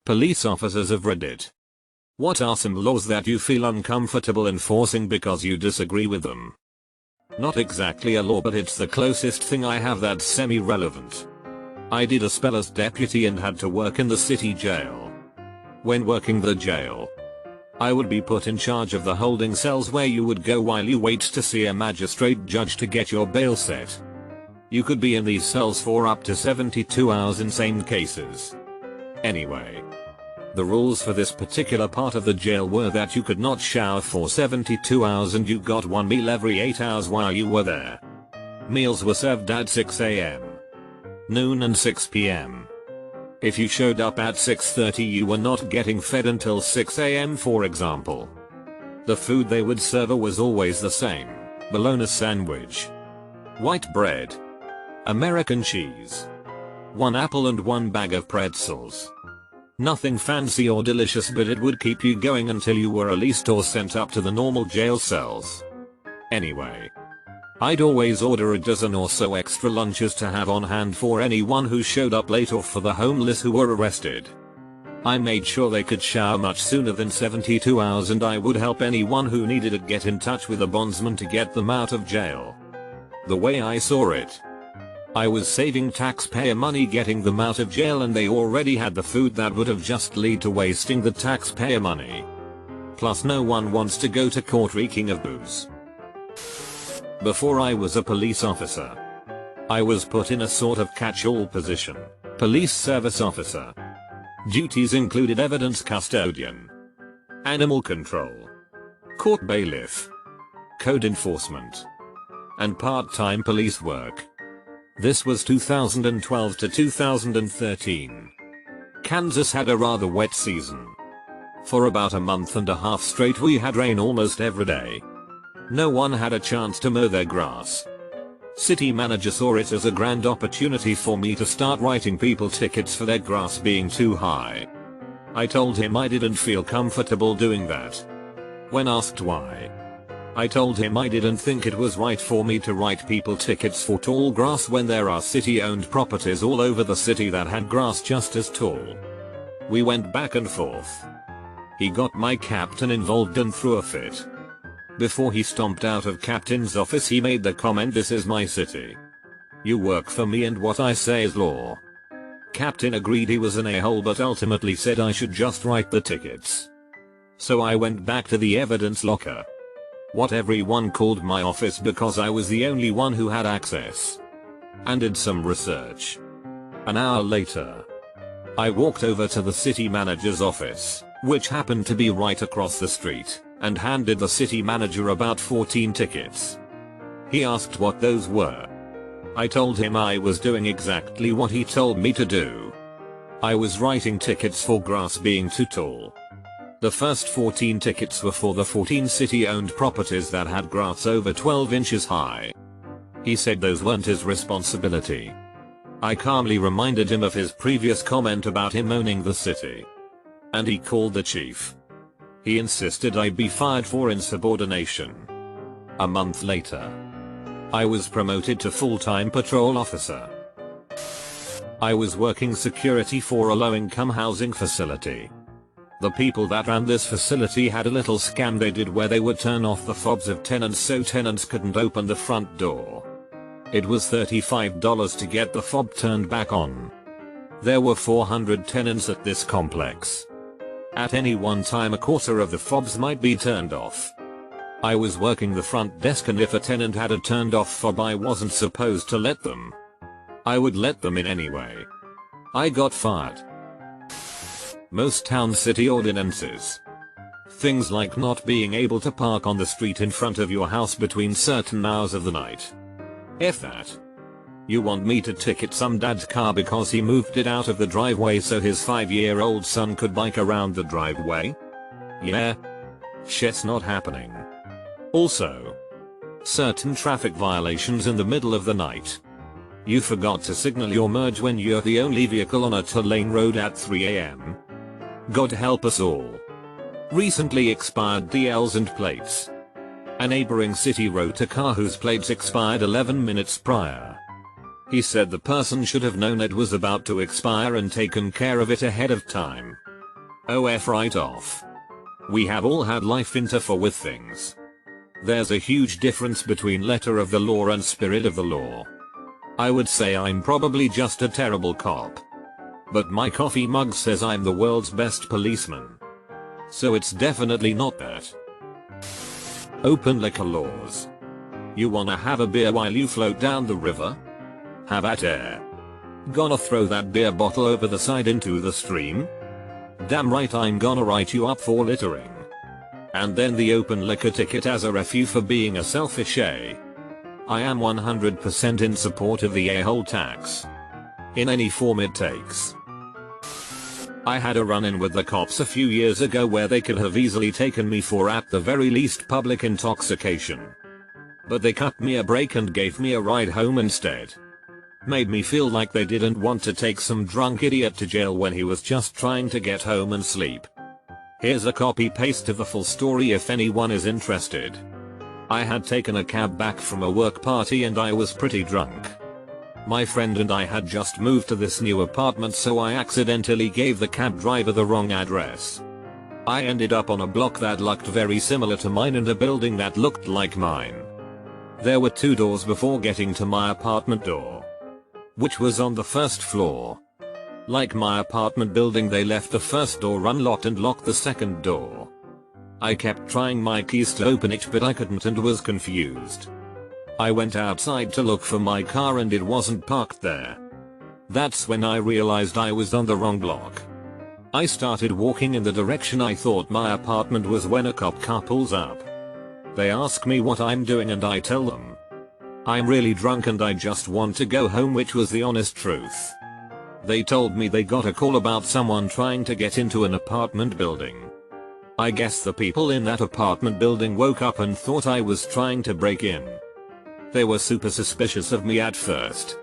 Police officers of Reddit. What are some laws that you feel uncomfortable enforcing because you disagree with them? Not exactly a law, but it's the closest thing I have that's semi-relevant. I did a spell as deputy and had to work in the city jail. When working the jail, I would be put in charge of the holding cells where you would go while you wait to see a magistrate judge to get your bail set. You could be in these cells for up to 72 hours in some cases. Anyway, the rules for this particular part of the jail were that you could not shower for 72 hours and you got one meal every 8 hours while you were there. Meals were served at 6 AM, noon and 6 PM. If you showed up at 6:30 you were not getting fed until 6 AM for example. The food they would serve was always the same: bologna sandwich, white bread, American cheese, one apple and one bag of pretzels. Nothing fancy or delicious, but it would keep you going until you were released or sent up to the normal jail cells. Anyway, I'd always order a dozen or so extra lunches to have on hand for anyone who showed up late or for the homeless who were arrested. I made sure they could shower much sooner than 72 hours, and I would help anyone who needed it get in touch with a bondsman to get them out of jail. The way I saw it, I was saving taxpayer money getting them out of jail, and they already had the food that would have just led to wasting the taxpayer money. Plus no one wants to go to court reeking of booze. Before I was a police officer, I was put in a sort of catch-all position. Police service officer. Duties included evidence custodian, animal control, court bailiff, code enforcement, and part-time police work. This was 2012 to 2013. Kansas had a rather wet season. For about a month and a half straight we had rain almost every day. No one had a chance to mow their grass. City manager saw it as a grand opportunity for me to start writing people tickets for their grass being too high. I told him I didn't feel comfortable doing that. When asked why, I told him I didn't think it was right for me to write people tickets for tall grass when there are city-owned properties all over the city that had grass just as tall. We went back and forth. He got my captain involved and threw a fit. Before he stomped out of captain's office he made the comment, "This is my city. You work for me and what I say is law." Captain agreed he was an a-hole, but ultimately said I should just write the tickets. So I went back to the evidence locker, what everyone called my office because I was the only one who had access, and did some research. An hour later, I walked over to the city manager's office, which happened to be right across the street, and handed the city manager about 14 tickets. He asked what those were. I told him I was doing exactly what he told me to do. I was writing tickets for grass being too tall. The first 14 tickets were for the 14 city-owned properties that had grass over 12 inches high. He said those weren't his responsibility. I calmly reminded him of his previous comment about him owning the city, and he called the chief. He insisted I be fired for insubordination. A month later, I was promoted to full-time patrol officer. I was working security for a low-income housing facility. The people that ran this facility had a little scam they did where they would turn off the fobs of tenants so tenants couldn't open the front door. It was $35 to get the fob turned back on. There were 400 tenants at this complex. At any one time a quarter of the fobs might be turned off. I was working the front desk, and if a tenant had a turned off fob I wasn't supposed to let them. I would let them in anyway. I got fired. Most town city ordinances. Things like not being able to park on the street in front of your house between certain hours of the night. F that. You want me to ticket some dad's car because he moved it out of the driveway so his 5-year-old son could bike around the driveway? Yeah. Shit's not happening. Also, certain traffic violations in the middle of the night. You forgot to signal your merge when you're the only vehicle on a 2-lane road at 3 AM. God help us all. Recently expired DLs and plates. A neighboring city wrote a car whose plates expired 11 minutes prior. He said the person should have known it was about to expire and taken care of it ahead of time. Oh F right off. We have all had life interfere with things. There's a huge difference between letter of the law and spirit of the law. I would say I'm probably just a terrible cop. But my coffee mug says I'm the world's best policeman. So it's definitely not that. Open liquor laws. You wanna have a beer while you float down the river? Have at it. Gonna throw that beer bottle over the side into the stream? Damn right I'm gonna write you up for littering. And then the open liquor ticket as a refu for being a selfish a. I am 100% in support of the a-hole tax. In any form it takes. I had a run-in with the cops a few years ago where they could have easily taken me for at the very least public intoxication. But they cut me a break and gave me a ride home instead. Made me feel like they didn't want to take some drunk idiot to jail when he was just trying to get home and sleep. Here's a copy paste of the full story if anyone is interested. I had taken a cab back from a work party and I was pretty drunk. My friend and I had just moved to this new apartment, so I accidentally gave the cab driver the wrong address. I ended up on a block that looked very similar to mine and a building that looked like mine. There were 2 doors before getting to my apartment door, which was on the first floor. Like my apartment building, they left the first door unlocked and locked the second door. I kept trying my keys to open it but I couldn't and was confused. I went outside to look for my car and it wasn't parked there. That's when I realized I was on the wrong block. I started walking in the direction I thought my apartment was when a cop car pulls up. They ask me what I'm doing and I tell them I'm really drunk and I just want to go home, which was the honest truth. They told me they got a call about someone trying to get into an apartment building. I guess the people in that apartment building woke up and thought I was trying to break in. They were super suspicious of me at first.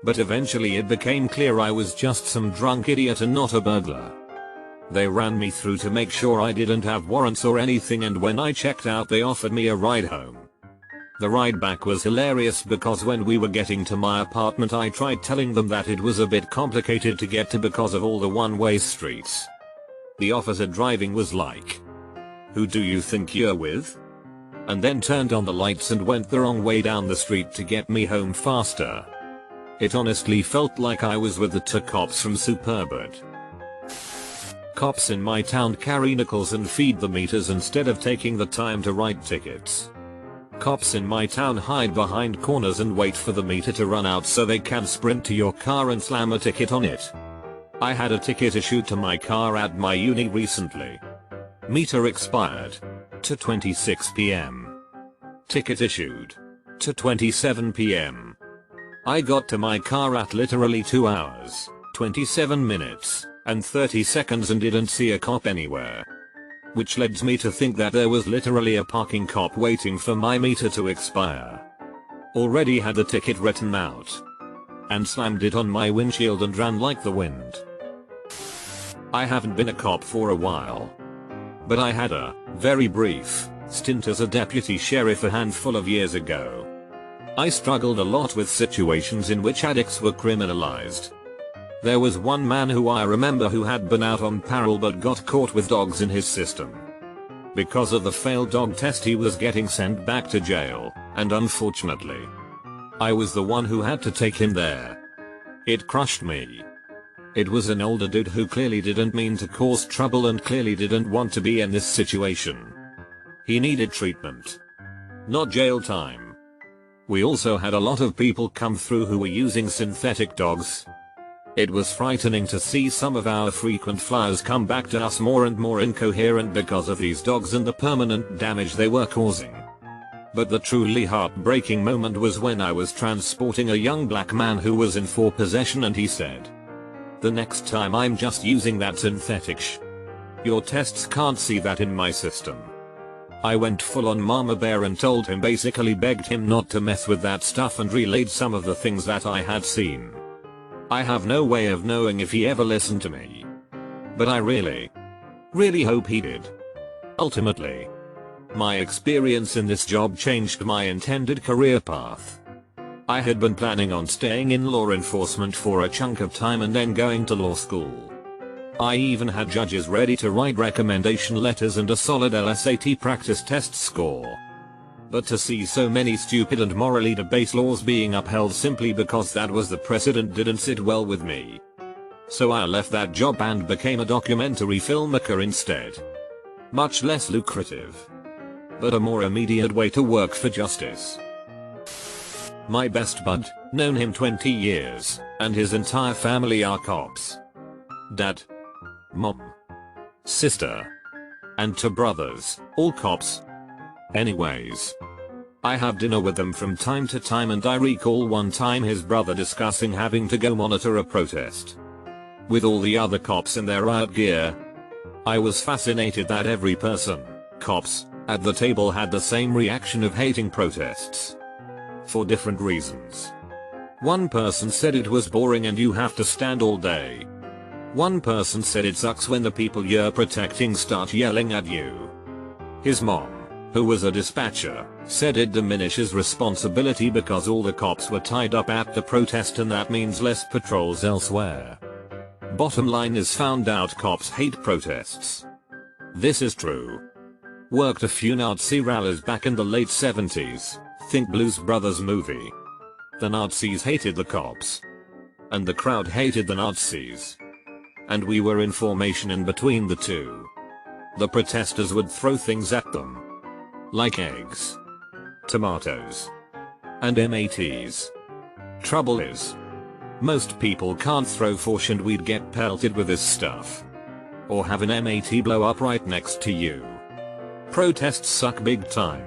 But eventually it became clear I was just some drunk idiot and not a burglar. They ran me through to make sure I didn't have warrants or anything, and when I checked out they offered me a ride home. The ride back was hilarious because when we were getting to my apartment I tried telling them that it was a bit complicated to get to because of all the one-way streets. The officer driving was like, "Who do you think you're with?" and then turned on the lights and went the wrong way down the street to get me home faster. It honestly felt like I was with the 2 cops from Superbad. Cops in my town carry nickels and feed the meters instead of taking the time to write tickets. Cops in my town hide behind corners and wait for the meter to run out so they can sprint to your car and slam a ticket on it. I had a ticket issued to my car at my uni recently. Meter expired. To 26 PM. Ticket issued. To 27 PM. I got to my car at literally 2 hours, 27 minutes, and 30 seconds and didn't see a cop anywhere. Which led me to think that there was literally a parking cop waiting for my meter to expire. Already had the ticket written out. And slammed it on my windshield and ran like the wind. I haven't been a cop for a while. But I had a very brief stint as a deputy sheriff a handful of years ago. I struggled a lot with situations in which addicts were criminalized. There was one man who I remember who had been out on parole but got caught with dogs in his system. Because of the failed dog test he was getting sent back to jail, and unfortunately, I was the one who had to take him there. It crushed me. It was an older dude who clearly didn't mean to cause trouble and clearly didn't want to be in this situation. He needed treatment, not jail time. We also had a lot of people come through who were using synthetic dogs. It was frightening to see some of our frequent flyers come back to us more and more incoherent because of these dogs and the permanent damage they were causing. But the truly heartbreaking moment was when I was transporting a young black man who was in for possession and he said, "The next time I'm just using that synthetic your tests can't see that in my system." I went full on mama bear and told him, basically begged him not to mess with that stuff and relayed some of the things that I had seen. I have no way of knowing if he ever listened to me. But I really hope he did. Ultimately, my experience in this job changed my intended career path. I had been planning on staying in law enforcement for a chunk of time and then going to law school. I even had judges ready to write recommendation letters and a solid LSAT practice test score. But to see so many stupid and morally debased laws being upheld simply because that was the precedent didn't sit well with me. So I left that job and became a documentary filmmaker instead. Much less lucrative, but a more immediate way to work for justice. My best bud, known him 20 years, and his entire family are cops. Dad, mom, sister, and 2 brothers, all cops. Anyways, I have dinner with them from time to time, and I recall one time his brother discussing having to go monitor a protest with all the other cops in their riot gear. I was fascinated that every person, cops, at the table had the same reaction of hating protests. For different reasons. One person said it was boring and you have to stand all day. One person said it sucks when the people you're protecting start yelling at you. His mom, who was a dispatcher, said it diminishes responsibility because all the cops were tied up at the protest and that means less patrols elsewhere. Bottom line is, found out cops hate protests. This is true. Worked a few Nazi rallies back in the late 70s, think Blues Brothers movie. The Nazis hated the cops. And the crowd hated the Nazis. And we were in formation in between the two. The protesters would throw things at them. Like eggs, tomatoes, and MATs. Trouble is, most people can't throw force and we'd get pelted with this stuff. Or have an MAT blow up right next to you. Protests suck big time.